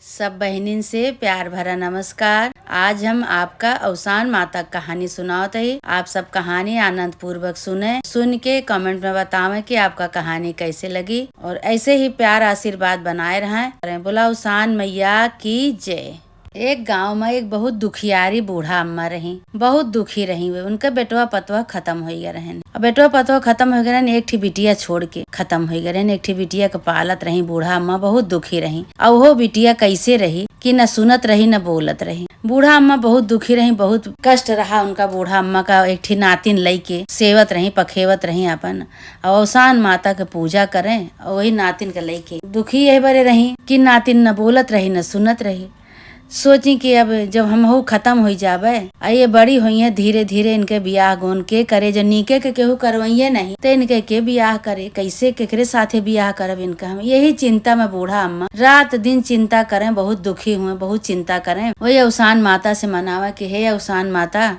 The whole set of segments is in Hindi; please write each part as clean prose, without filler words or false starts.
सब बहनिन से प्यार भरा नमस्कार। आज हम आपका अवसान माता कहानी सुनावत है। आप सब कहानी आनंद पूर्वक सुन के कमेंट में बतावें कि आपका कहानी कैसे लगी और ऐसे ही प्यार आशीर्वाद बनाए रहें। बोला अवसान मैया की जय। एक गांव में एक बहुत दुखियारी बूढ़ा अम्मा रही। बहुत दुखी रही वे। उनका बेटवा पतवा खत्म हो गया रहन। बेटवा पतवा खत्म हो गया रहन, एक ठी बिटिया छोड़ के खत्म हो गया रहन। एक ठी बिटिया के पालत रही। बूढ़ा अम्मा बहुत दुखी रही। और वो बिटिया कैसे रही कि न सुनत रही न बोलत रही। बूढ़ा अम्मा बहुत दुखी रही। बहुत कष्ट रहा उनका। बूढ़ा अम्मा का एक ठी नातिन लई के सेवत रही, पखेवत रही अपन। और अवसान माता के पूजा करें और वही नातिन के लई के दुखी यही बरे रही कि नातिन न बोलत रही न सुनत रही। सोची कि अब जब हम हो खत्म हो जाबे आ ये बड़ी हुई है, धीरे धीरे इनके बियाह गोन के करे। जो नीके के केहू करवइये नहीं तो इनके के बियाह करे, कैसे केकरे साथे बियाह करब इनका। हम यही चिंता में बूढ़ा अम्मा रात दिन चिंता करें। बहुत दुखी हुए, बहुत चिंता करें। वही अवसान माता से मनावा कि हे अवसान माता,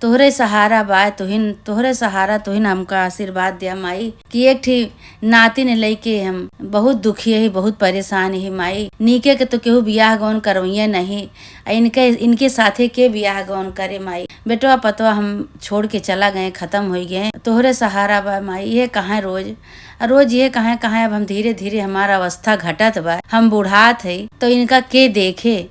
तोहरे सहारा बा, तोहरे सहारा तुहिन हमका आशीर्वाद दिया माई कि एक ठी नातिन लइके हम बहुत दुखी है, बहुत परेशान है माई। नीके के तो केहू बियाह गौन करवइये नहीं, इनके साथे के बियाह गौन करे माई। बेटवा पतवा हम छोड़ के चला गए, खत्म हो गए। तोहरे सहारा बा माई। ये कहाँ रोज ये कहाँ अब हम धीरे धीरे हमारा अवस्था घटत बा, हम बूढ़ात है तो इनका के देखे।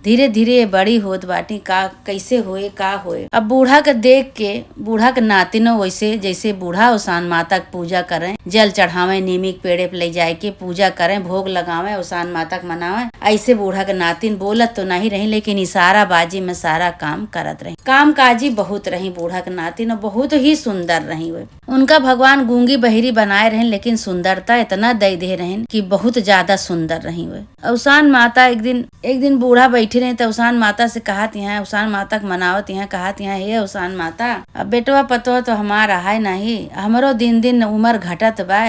धीरे धीरे बड़ी होत बाटी, का कैसे होए का होए। अब बूढ़ा के देख के बूढ़ा के नातिनो वैसे जैसे बूढ़ा अवसान माता की पूजा करें, जल चढ़ावे, नीमी के पेड़े पे ले जाए के पूजा करें, भोग लगावे, अवसान माता के मनावे। ऐसे बूढ़ा के नातिन बोलत तो नहीं रही लेकिन इशारा बाजी में सारा काम करत रही। काम काजी बहुत रही बूढ़ा के नातिन, बहुत ही सुंदर रही वे। उनका भगवान गूंगी बहिरी बनाए रहे लेकिन सुंदरता इतना दे दे रहे कि बहुत ज्यादा सुंदर रही वे। अवसान माता एक दिन बूढ़ा बैठे रहे तो अवसान माता से कहत यहाँ, अवसान माता के मनावत यहाँ, कहत यहाँ हे अवसान माता, अब बेटवा पतवा तो हमारा है नहीं, हमरो दिन दिन उम्र घटत बा।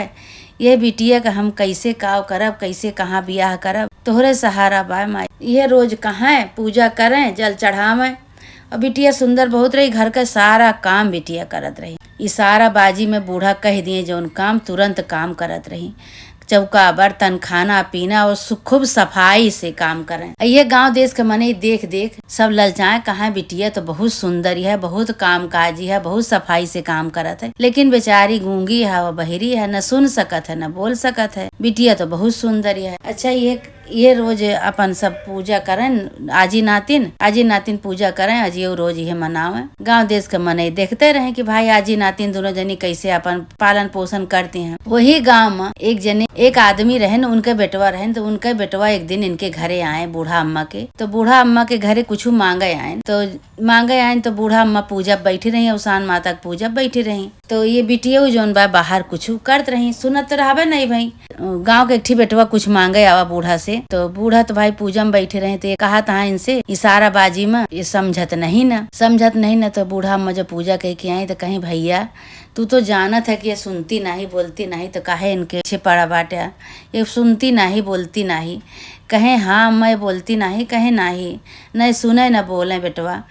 ये बिटिया का हम कैसे काव करब, कैसे कहाँ बियाह करब। तोहरे सहारा बा माई। ये रोज कहाँ पूजा करें, जल चढ़ावे। और बिटिया सुंदर बहुत रही। घर का सारा काम बिटिया करत रही। इशारा बाजी में बूढ़ा कह दिए जौन काम तुरंत काम करत रही। चौका बर्तन खाना पीना और खूब सफाई से काम करें। ये गांव देश के मने देख देख सब ललचाए, कहाँ बिटिया तो बहुत सुंदर है, बहुत काम काजी है, बहुत सफाई से काम करत है। लेकिन बेचारी गूंगी है, वो बहिरी है, न सुन सकत है न बोल सकत है। बिटिया तो बहुत सुंदर है। अच्छा ये रोज अपन सब पूजा करें। आजी नातिन पूजा करें। आज ये रोज ये मनावे। गांव देश के मने देखते रहे कि भाई आजी नातिन दोनों जनी कैसे अपन पालन पोषण करती हैं। वही गांव में एक आदमी रहे, उनके बेटवा रहे। तो उनके बेटवा एक दिन इनके घरे आए बूढ़ा अम्मा के। तो बूढ़ा अम्मा के घरे कुछ मांगे आए तो बूढ़ा अम्मा पूजा बैठी रही, अवसान माता की पूजा बैठी रही। तो ये बिटिया जौन बा बाहर कुछ करत रही, सुनत तो रहबे नहीं भाई। गांव के एक ठी बेटवा कुछ मांगे आवा बूढ़ा से। तो बूढ़ा तो भाई पूजा में बैठे रहे। तो ये कहा था इनसे इशारा बाजी में, ये समझत नहीं ना। तो बूढ़ा अम्मा जब पूजा कह के आई तो कहीं भैया तू तो जानत है कि ये सुनती नहीं बोलती नहीं, तो काहे इनके पीछे पड़ा बाटे। ये सुनती नहीं बोलती नहीं। कहे हाँ मैं बोलती नहीं, कहे नहीं सुने न बोले बेटवा।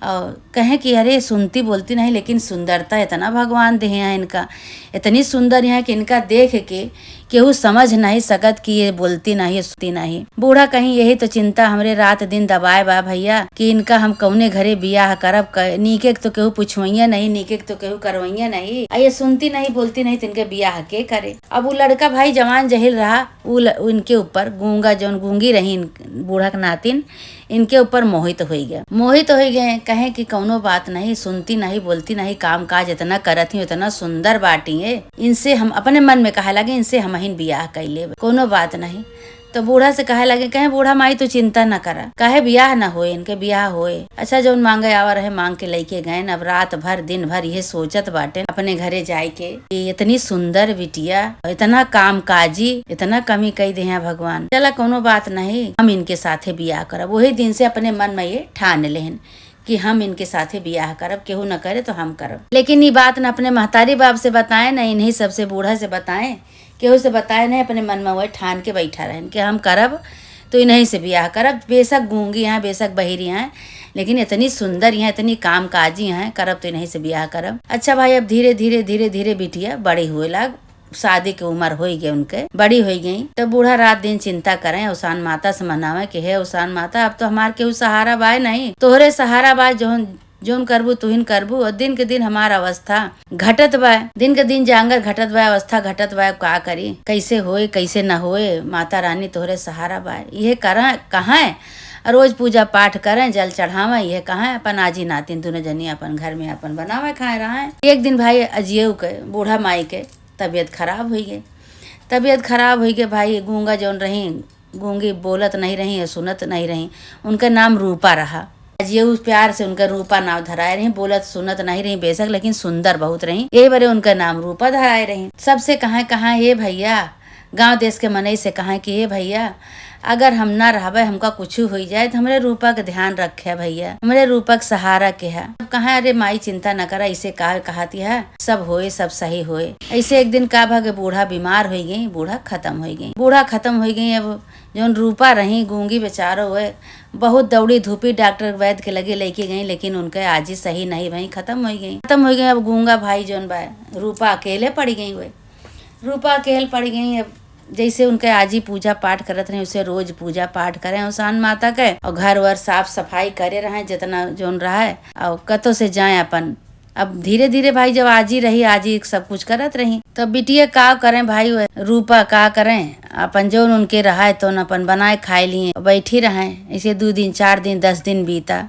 और कहें कि अरे सुनती बोलती नहीं लेकिन सुंदरता इतना भगवान दे है इनका, इतनी सुंदर है कि इनका देख के केहू समझ नहीं सकत कि ये बोलती नहीं, सुनती नहीं। बूढ़ा कहीं यही तो चिंता हमरे रात दिन दबाए बा भैया कि इनका हम कौने घरे बियाह करब। नीके तो केहू पूछवइया नहीं, नीके तो केहू करवइया नहीं। ये सुनती नहीं बोलती नहीं तो इनके बियाह के करे। अब वो लड़का भाई जवान जहिल रहा, उनके ऊपर गूंगी रही बूढ़ा के नातिन, इनके ऊपर मोहित हो गए। कहे कि कौनो बात नहीं, सुनती नहीं बोलती नहीं, काम काज इतना करत ही, इतना सुंदर बाटी है। इनसे हम अपने मन में कहे लगे इनसे हम ही बियाह कर ले, कोनो बात नहीं। तो बूढ़ा से कहे लगे, कहे बूढ़ा माई तू चिंता न करा, कहे बियाह न होए, इनके बियाह होए। अच्छा जौन मांगे आवा रहे मांग के लेके गए। अब रात भर दिन भर ये सोचत बाटे अपने घरे जाए के कि इतनी सुंदर बिटिया, इतना काम काजी, इतना कमी कही दे हैं भगवान। चला कोनो बात नहीं, हम इनके साथे बियाह करब। वही दिन से अपने मन में ये ठान लेहन कि हम इनके साथे बियाह करब, केहू न करे तो हम करब। लेकिन ये बात न अपने महतारी बाप से बताए, न इन्हीं सबसे बूढ़ा से बताए, केहू से बताए नहीं। अपने मन में वही ठान के बैठा रहे कि हम करब तो इन्हीं से बियाह करब। बेशक गूंगी हैं, बेशक बहिरी हैं, लेकिन इतनी सुंदर हैं, इतनी काम काजी हैं, करब तो इन्हीं से बियाह करब। अच्छा भाई अब धीरे धीरे बिटिया बड़ी हुए लाग, शादी की उम्र हो गई, उनके बड़ी हो गई। तो बूढ़ा रात दिन चिंता करें, अवसान माता से मनावे कि हे अवसान माता, अब तो हमार केहू सहारा बाय नहीं, तोहरे सहारा बाय, जोन करबू तुहिन करबू। और दिन के दिन हमारा अवस्था घटत बा, दिन के दिन जांगर घटत बा, अवस्था घटत बा, का करी, कैसे होए कैसे न होए, माता रानी तोहरे सहारा बा। ये कहाँ है, रोज पूजा पाठ करें, जल चढ़ावे, ये कहाँ है, अपन आजी नातिन दोनों जनी अपन घर में अपन बनावे खाए रहा है। एक दिन भाई अजियो के बूढ़ा माई के तबीयत खराब हुई गई, तबीयत खराब हुई गई। भाई गूंगा जौन रही, गूंगी बोलत नहीं रही, सुनत नहीं रही, उनका नाम रूपा रहा। ये उस प्यार से उनका रूपा नाम धराए रही, बोलत सुनत नहीं रही बेशक, लेकिन सुंदर बहुत रही, ये बड़े उनका नाम रूपा धराए रही। सबसे कहाँ ये भैया, गांव देश के मनई से कहा कि हे भैया, अगर हम ना रहबे, हमका कुछ हो जाए तो हमरे रूपा का ध्यान रखे भैया, हमरे रूपा का सहारा के है। कहा अरे माई चिंता न करा, इसे कहती है, सब होए सब सही होए। ऐसे एक दिन का भागे बूढ़ा बीमार हो गई, बूढ़ा खत्म हो गई, बूढ़ा खत्म हो गई। अब जो रूपा रही गूंगी बेचारो हुए, बहुत दौड़ी धूपी डॉक्टर वैद्य के लगे लेके गई, लेकिन उनके आज ही सही नहीं भई, खत्म हो गई। अब गूंगा भाई जोन बा रूपा अकेले पड़ गई, हुए रूपा अकेले पड़ गई। अब जैसे उनके आज ही पूजा पाठ करत रहे, उसे रोज पूजा पाठ करें अवसान माता के, और घर वर साफ सफाई करे रहे जितना जोन रहा है, और कतो से जाए अपन। अब धीरे धीरे भाई जब आज ही रही, आज ही सब कुछ करत रही, तो बिटिया का करें भाई, रूपा का करें, अपन जो उनके रहा है तो अपन बनाए खाए लिए बैठी रहे। ऐसे 2 दिन 4 दिन 10 दिन बीता।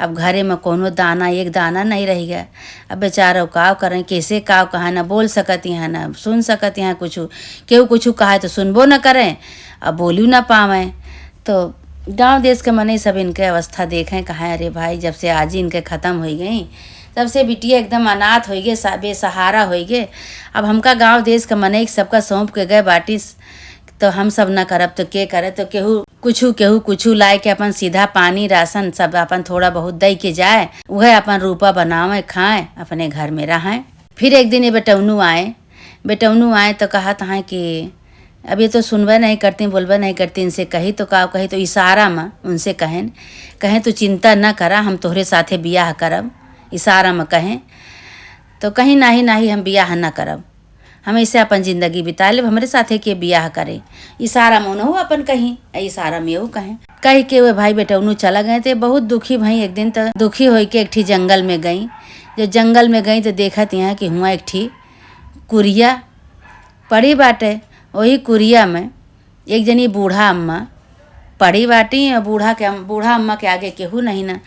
अब घरे में कोनो दाना एक दाना नहीं रह गया। अब बेचारो काव करें, कैसे काव कहा, न बोल सकती हैं न सुन सकती हैं, कुछ केहू कुछ कहा तो सुनबो न करें, अब बोलू न पावे। तो गांव देश के मने सब इनके अवस्था देखें, कहा अरे भाई जब से आज ही इनके ख़त्म हो गई, तब से बिटिया एकदम अनाथ हो गए, बेसहारा हो गए। अब हमका गांव देश के मने सबका सौंप के गए बाटी, तो हम सब न करब तो के करे, तो केहू कुछ लाए के अपन सीधा पानी राशन सब अपन थोड़ा बहुत दे के जाए, वह अपन रूपा बनावे खाए, अपने घर में रहें। फिर एक दिन ये बेटौनू आए तो कहा था कि अब ये तो सुनबे नहीं करती, बोलबे नहीं करती, इनसे कही तो कही तो इशारा में उनसे कहें तो चिंता न करा, हम तोहरे साथे बियाह करब, इशारा में कहें तो कहीं नाही हम बियाह न करब, हम ऐसे अपन जिंदगी बिता लेब, हमरे साथे के बियाह करे। इशारा में हो अपन कहीं, इशारा में वो कही के वे भाई बेटौनू चला गए थे। बहुत दुखी भाई, एक दिन तो दुखी हो के एक ठी जंगल में गई। जब जंगल में गई तो देखत यहाँ कि हुआ एक ठी कुरिया पड़ी बाटे, वही कुरिया में एक जनी बूढ़ा अम्मा पड़ी बाटी, और बूढ़ा अम्मा के आगे केहू नहीं ना।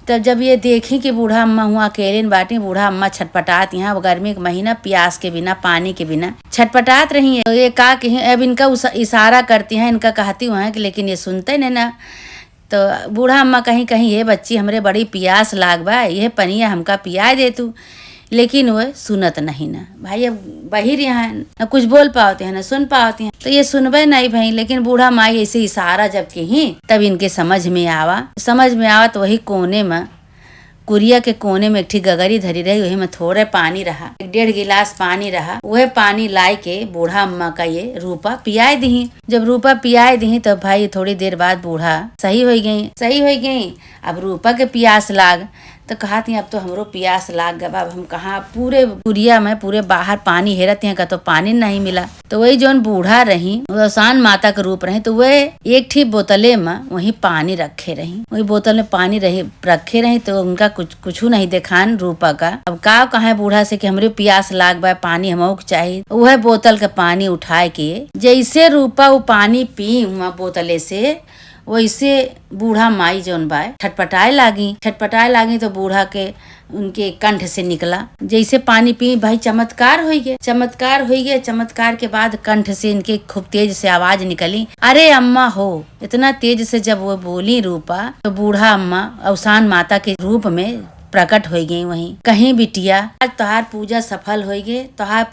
तब जब ये देखी कि बूढ़ा अम्मा हुआ अकेले बाटी, बूढ़ा अम्मा छटपटात, यहाँ गर्मी के महीना प्यास के बिना पानी के बिना छटपटात रही है। तो ये का कि अब इनका इशारा करती हैं, इनका कहती हुआ है कि, लेकिन ये सुनते नहीं ना। तो बूढ़ा अम्मा कहीं ये बच्ची हमरे बड़ी प्यास लाग बा, ये पनिया हमका पिया दे तू, लेकिन वह सुनत नहीं ना भाई। अब बहिर यहाँ न कुछ बोल पाते हैं न सुन पाते हैं, तो ये सुनबे नहीं भाई। लेकिन बूढ़ा माई ऐसे इशारा जब कही, तब इनके समझ में आवा तो वही कोने में, कुरिया के कोने में एक ठी गगरी धरी रही, वही में थोड़े पानी रहा, 1.5 गिलास पानी रहा। वह पानी लाई के बूढ़ा अम्मा का ये रूपा पियाए दी। जब रूपा पियाए दी तो भाई थोड़ी देर बाद बूढ़ा सही हो गई। अब रूपा के प्यास लाग, तो कहा थी अब तो हमरो प्यास लाग गया, अब हम कहाँ, पूरे कुरिया में पूरे बाहर पानी हेरत हैं, का तो पानी नहीं मिला। तो वही जोन बूढ़ा रही, अवसान माता के रूप रही, तो वह एक ठी बोतले में वही पानी रखे रही, वही बोतल में पानी रखे रही। तो उनका कुछ नहीं देखान रूपा का। अब का कहा बूढ़ा से कि हमरे प्यास लाग बा, पानी हमको चाहिए। वह बोतल का पानी उठाए के जैसे रूपा वो पानी पी हुआ बोतले से, वैसे बूढ़ा माई जोन बा छटपटाए लागी। तो बूढ़ा के उनके कंठ से निकला, जैसे पानी पी भाई चमत्कार हो गया। चमत्कार के बाद कंठ से इनके खूब तेज से आवाज निकली, अरे अम्मा हो। इतना तेज से जब वो बोली रूपा, तो बूढ़ा अम्मा अवसान माता के रूप में प्रकट हो गई। वहीं कहीं बिटिया आज तोहार पूजा सफल हो गए, तोहार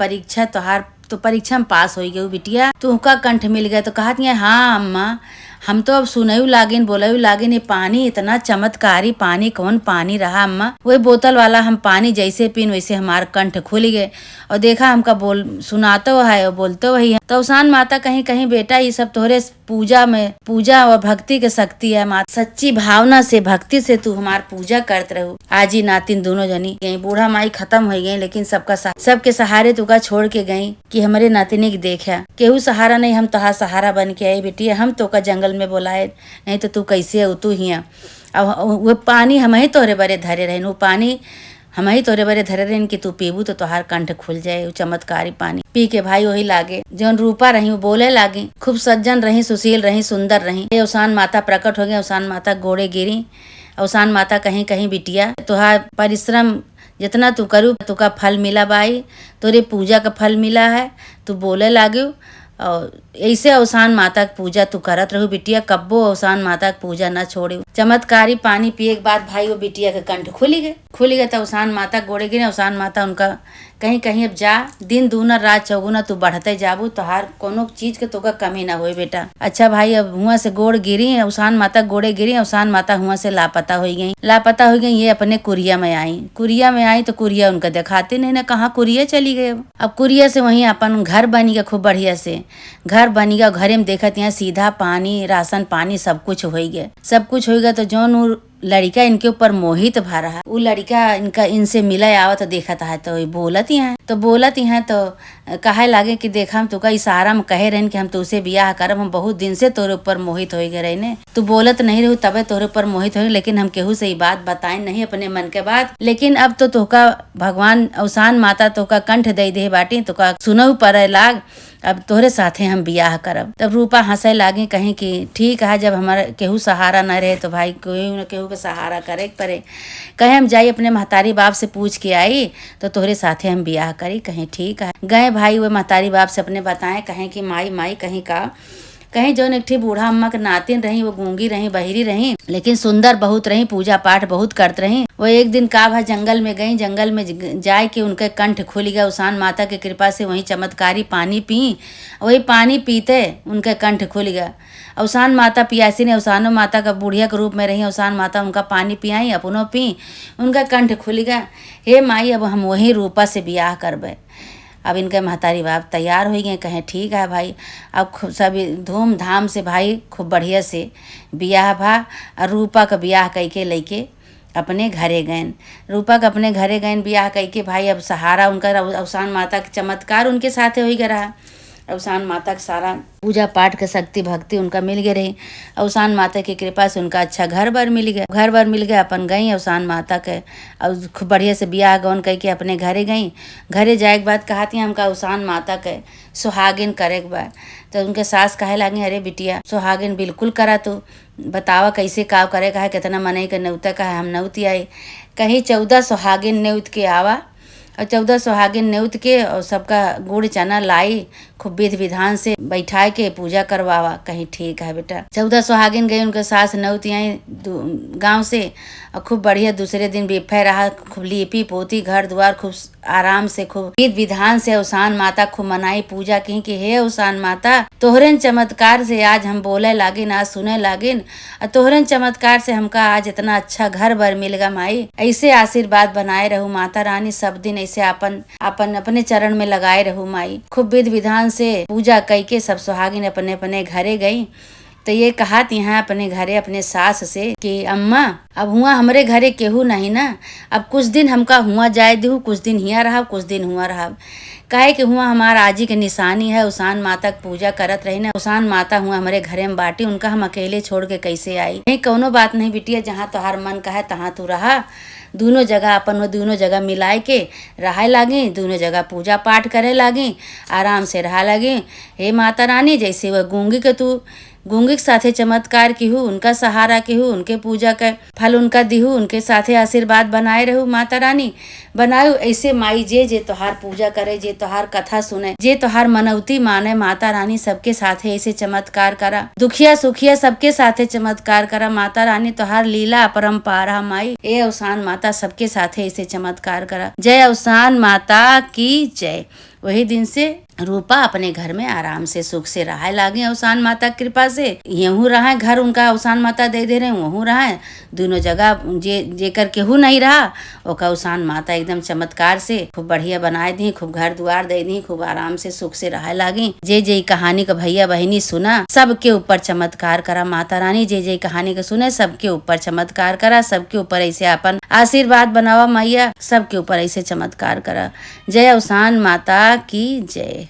परीक्षा में पास हो गई बिटिया, तुमका कंठ मिल गया। तो कहती है हाँ अम्मा, हम तो अब सुनयू लागिन बोलयू लागिन ये पानी इतना चमत्कारी पानी कौन पानी रहा अम्मा। वही बोतल वाला हम पानी जैसे पीन वैसे हमारा कंठ खुल गए और देखा हमका बोल सुनाते हुआ है और बोलते वही है। तो अवसान माता कहीं कहीं बेटा ये सब तोहरे पूजा और भक्ति के शक्ति है माता। सच्ची भावना से भक्ति से तू हमार पूजा करत रहू। आज ही नातिन दोनों जनी यही बूढ़ा माई खत्म हो गई लेकिन सबके सहारे तुका छोड़ के गई कि हमारे नातिनी की देखा केहू सहारा नहीं, हम तोहार सहारा बन के आई बेटी। हम तो का जंगल में बोलाए नहीं तो तू कैसे उतू हिया। अब वो पानी हम ही तोहरे बरे धरे रहे, वो पानी हम ही तोरे बरे धरे रहे कि तू पीबू तो तोहार कंठ खुल जाए। वो चमत्कारी पानी पी के भाई वही लागे जौन रूपा रही वो बोले लागे। खूब सज्जन रही, सुशील रही, सुंदर रही। अवसान माता प्रकट हो गई। अवसान माता गोड़े गिरी। अवसान माता कहीं कहीं बिटिया तोहार परिश्रम जितना तू करू तुका फल मिला बाई, तोरे पूजा का फल मिला है। तू बोले लागे और ऐसे अवसान माता की पूजा तू करत रहू बिटिया। कब्बो अवसान माता की पूजा न छोड़ी। चमत्कारी पानी पिए के बाद भाई वो बिटिया के कंठ खुली गए तो अवसान माता गोड़े गिरे। अवसान माता उनका कहीं कहीं अब जा दिन दूना रात चौगुना तू बढ़ते जाबू तो हर कोनो चीज के तोका कमी ना होए बेटा। अच्छा भाई अब हुआ से गोड़ गिरी, अवसान माता गोड़े गिरी। अवसान माता हुआ से लापता हो गई। ये अपने कुरिया में आई तो कुरिया उनका दिखाते नहीं ना कहाँ कुरिया चली गई। अब कुरिया से वहीं अपन घर बनी गया खूब बढ़िया से घर बनी गया। घरे में देखत यहाँ सीधा पानी राशन पानी सब कुछ हो गया तो जौन लड़का इनके ऊपर मोहित भा रहा। वो लड़का इनसे मिला आवत तो देखता है तो बोलत ही है तो कहे लागे कि देखा हम तुका इशारा में कहे रहन कि हम तुझसे बियाह करब। हम बहुत दिन से तोरे ऊपर मोहित हो गए रहने, तू बोलत नहीं रहू तबे तोरे ऊपर मोहित हो। लेकिन हम केहू से बात बताए नहीं अपने मन के बात। लेकिन अब तो तोका भगवान अवसान माता तोका कंठ दे बाटी, तोका सुनऊ पड़े लाग। अब तोहरे साथे हम बियाह करब। तब रूपा हंसे लागे कहीं कि ठीक है जब हमारा केहू सहारा न रहे तो भाई कोई न केहू के सहारा करे पड़े। कहे हम जाई अपने महतारी बाप से पूछ के आई तो तोहरे साथे हम बियाह करी। कहीं ठीक है गए भाई वो महतारी बाप से अपने बताए कहें कि माई कहीं जौन एक बूढ़ा अम्मा के नातिन रही वो गूंगी रही बहिरी रही लेकिन सुंदर बहुत रही, पूजा पाठ बहुत करत रही। वो एक दिन का भा जंगल में गई, जंगल में जाए के उनके कंठ खुल गया। अवसान माता के कृपा से वही चमत्कारी पानी पी, वही पानी पीते उनके कंठ खुल गया। अवसान माता पियासी ने अवसानो माता का बुढ़िया के रूप में रही। अवसान माता उनका पानी पियाई अपनों पी, उनका कंठ खुल गया। हे माई अब हम वही रूपा से बियाह करबे। अब इनके महतारी बाप तैयार हो गए कहें ठीक है भाई। अब खूब सब धूमधाम से भाई खूब बढ़िया से बियाह भा और रूपा का बियाह करके लेके अपने घरे गए। रूपा का अपने घरे गए बियाह करके भाई। अब सहारा उनका अवसान माता का चमत्कार उनके साथ हो गया रहा। अवसान माता का सारा पूजा पाठ के शक्ति भक्ति उनका मिल गई रही। अवसान माता की कृपा से उनका अच्छा घर बार मिल गया। अपन गई अवसान माता के और खूब बढ़िया से बियाह गौन करके अपने घरे गई। घरे जाए के बाद कहती हमका अवसान माता के सुहागिन करे के बाद। तो उनके सास कहे लगे अरे बिटिया सुहागिन बिल्कुल करा तू बतावा कैसे का करे का है कितना मनई के न्योता का है। हम न्योती आई कहीं 14 सुहागिन न्योत के आवा और 14 सुहागिन न्योत के और सबका गुड़ चना लाई खूब विधि विधान से बैठाए के पूजा करवावा। कहीं ठीक है बेटा। 14 सुहागिन गई उनके सास न्योती आई गाँव से और खूब बढ़िया दूसरे दिन बिफे रहा। खूब लीपी पोती घर द्वार खूब आराम से खूब विधि विधान से अवसान माता खूब मनाई पूजा की कि हे अवसान माता तोहरन चमत्कार से आज हम बोले लागिन आज सुने लागिन और तोहरन चमत्कार से हमका आज इतना अच्छा घर बर मिल गया। माई ऐसे आशीर्वाद बनाए रहू माता रानी सब दिन ऐसे अपन अपने चरण में लगाए रहू माई। खूब विधि विधान से पूजा करके सब सुहागिन अपने अपने घरे गई। तो ये कहा यहाँ अपने घरे अपने सास से कि अम्मा अब हुआ हमरे घरे केहू नहीं ना, अब कुछ दिन हमका हुआ जाए दू, कुछ दिन हिया रहा कुछ दिन हुआ रहा। काहे कि हुआ हमारा आजी के निशानी है अवसान माता की पूजा करत रही ना। अवसान माता हुआ हमारे घरे में बाटी, उनका हम अकेले छोड़ के कैसे आई। नहीं कौनो बात नहीं बिटिया, जहाँ तोहार मन का है तहाँ तू रहा। दोनों जगह अपन वो दोनों जगह मिलाए के रहा लागी, दोनों जगह पूजा पाठ करे लागी, आराम से रहा लगी। हे माता रानी जैसे वह गूंगी के तू गूंगी के साथे चमत्कार की हूँ, उनका सहारा की हूँ, उनके पूजा का फल उनका दिहू, उनके साथे आशीर्वाद बनाए रहू माता रानी बनायु। ऐसे माई जे तोहार पूजा करे, जे तोहार कथा सुने, जे तोहार मनौती माने माता रानी सबके साथे ऐसे चमत्कार करा। दुखिया सुखिया सबके साथे चमत्कार करा माता रानी। तोहार लीला अपरंपार है माई। ए अवसान माता सबके साथे ऐसे चमत्कार करा। जय अवसान माता की जय। वही दिन से रूपा अपने घर में आराम से सुख से रहा लागे अवसान माता की कृपा से। यहूँ रहा घर उनका अवसान माता दे रहे वहूँ रहा दोनों जगह जेकर केहू नहीं रहा ओका अवसान माता एकदम चमत्कार से खूब बढ़िया बनाए दी, खूब घर दुआर दे दी, खूब आराम से सुख से रहा लागी। जे कहानी का भैया बहनी सुना सबके ऊपर चमत्कार करा माता रानी। जे कहानी का सुने सबके ऊपर चमत्कार करा, सबके ऊपर ऐसे अपन आशीर्वाद बनावा मैया, सबके ऊपर ऐसे चमत्कार करा। जय अवसान माता की जय।